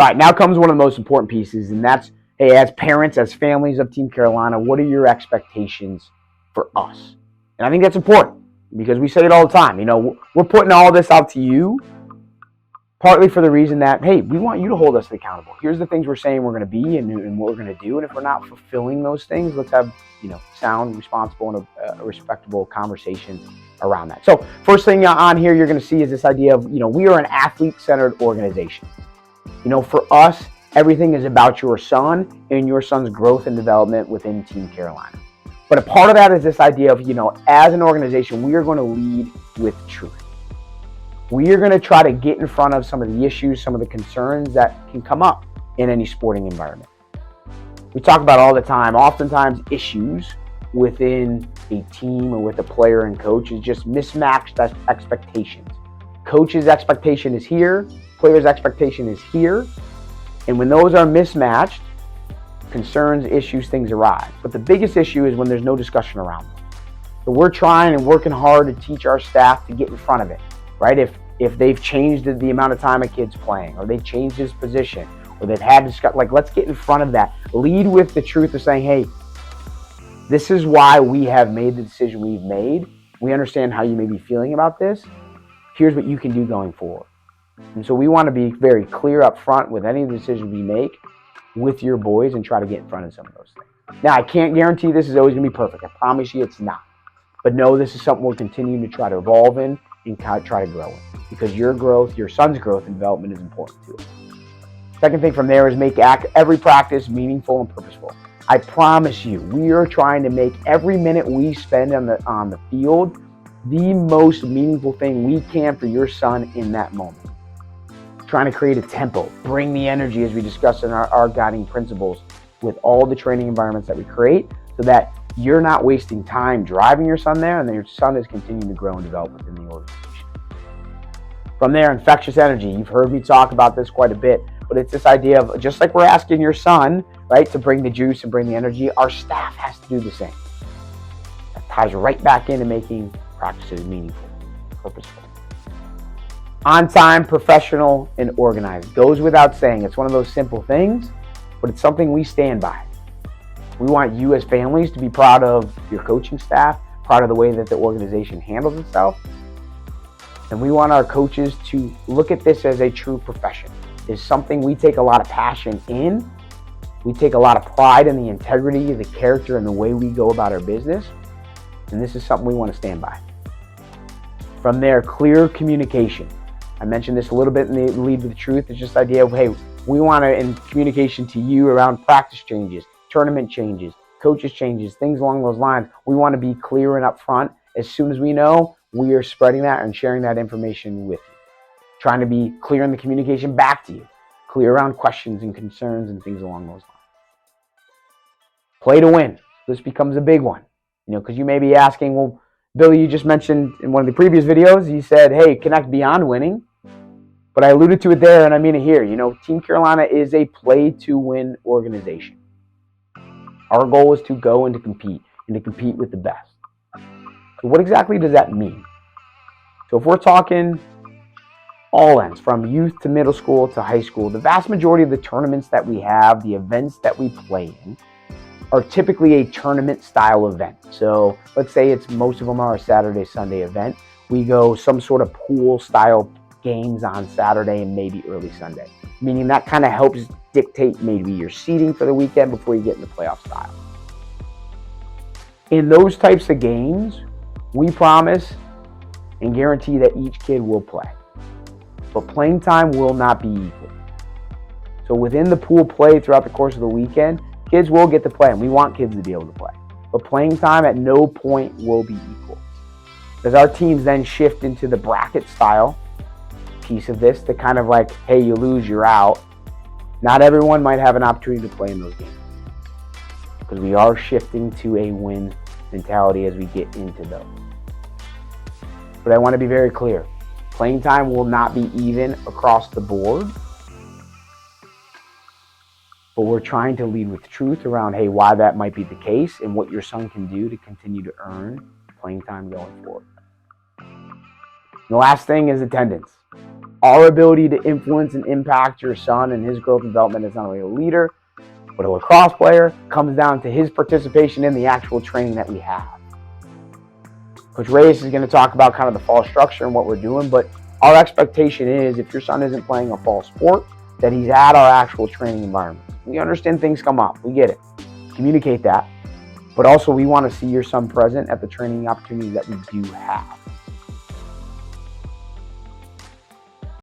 All right, now comes one of the most important pieces, and that's, hey, as parents, as families of Team Carolina, what are your expectations for us? And I think that's important because we say it all the time. We're putting all this out to you partly for the reason that, hey, we want you to hold us accountable. Here's the things we're saying we're going to be and what we're going to do. And if we're not fulfilling those things, let's have, sound, responsible, and a respectable conversation around that. So first thing on here you're going to see is this idea of, we are an athlete-centered organization. For us, everything is about your son and your son's growth and development within Team Carolina. But a part of that is this idea of, as an organization, we are going to lead with truth. We are going to try to get in front of some of the issues, some of the concerns that can come up in any sporting environment. We talk about all the time, oftentimes issues within a team or with a player and coach is just mismatched expectations. Coach's expectation is here, player's expectation is here, and when those are mismatched, concerns, issues, things arise. But the biggest issue is when there's no discussion around them. So we're trying and working hard to teach our staff to get in front of it, right? If they've changed the amount of time a kid's playing, or they've changed his position, or they've had discuss, let's get in front of that. Lead with the truth of saying, hey, this is why we have made the decision we've made. We understand how you may be feeling about this. Here's what you can do going forward. And so we want to be very clear up front with any of the decisions we make with your boys and try to get in front of some of those things. Now, I can't guarantee this is always going to be perfect. I promise you it's not. But no, this is something we're continuing to try to evolve in and try to grow in, because your growth, your son's growth and development is important to us. Second thing from there is make every practice meaningful and purposeful. I promise you, we are trying to make every minute we spend on the field the most meaningful thing we can for your son in that moment. Trying to create a tempo, bring the energy as we discussed in our guiding principles with all the training environments that we create, so that you're not wasting time driving your son there and then your son is continuing to grow and develop within the organization. From there, infectious energy. You've heard me talk about this quite a bit, but it's this idea of, just like we're asking your son, right, to bring the juice and bring the energy, our staff has to do the same. That ties right back into making practices meaningful, purposeful. On time, professional, and organized. Goes without saying. It's one of those simple things, but it's something we stand by. We want you as families to be proud of your coaching staff, proud of the way that the organization handles itself. And we want our coaches to look at this as a true profession. It's something we take a lot of passion in. We take a lot of pride in the integrity, the character, and the way we go about our business. And this is something we want to stand by. From there, clear communication. I mentioned this a little bit in the Lead with Truth. It's just the idea of, hey, we want to, in communication to you around practice changes, tournament changes, coaches changes, things along those lines, we want to be clear and upfront. As soon as we know, we are spreading that and sharing that information with you. Trying to be clear in the communication back to you, clear around questions and concerns and things along those lines. Play to win. This becomes a big one, because you may be asking, well, Billy, you just mentioned in one of the previous videos, you said, hey, connect beyond winning. But I alluded to it there, and I mean it here. Team Carolina is a play-to-win organization. Our goal is to go and to compete with the best. So what exactly does that mean? So if we're talking all ends, from youth to middle school to high school, the vast majority of the tournaments that we have, the events that we play in, are typically a tournament-style event. So let's say most of them are a Saturday, Sunday event. We go some sort of pool-style games on Saturday and maybe early Sunday, meaning that kind of helps dictate maybe your seating for the weekend before you get in the playoff style. In those types of games, we promise and guarantee that each kid will play, but playing time will not be equal. So within the pool play throughout the course of the weekend, kids will get to play, and we want kids to be able to play, but playing time at no point will be equal. As our teams then shift into the bracket style piece of this, to kind of like, hey, you lose, you're out. Not everyone might have an opportunity to play in those games, because we are shifting to a win mentality as we get into those. But I want to be very clear. Playing time will not be even across the board, but we're trying to lead with truth around, hey, why that might be the case and what your son can do to continue to earn playing time going forward. And the last thing is attendance. Our ability to influence and impact your son and his growth and development as not only a leader, but a lacrosse player comes down to his participation in the actual training that we have. Coach Reyes is going to talk about kind of the fall structure and what we're doing, but our expectation is if your son isn't playing a fall sport, that he's at our actual training environment. We understand things come up. We get it. Communicate that. But also we want to see your son present at the training opportunities that we do have.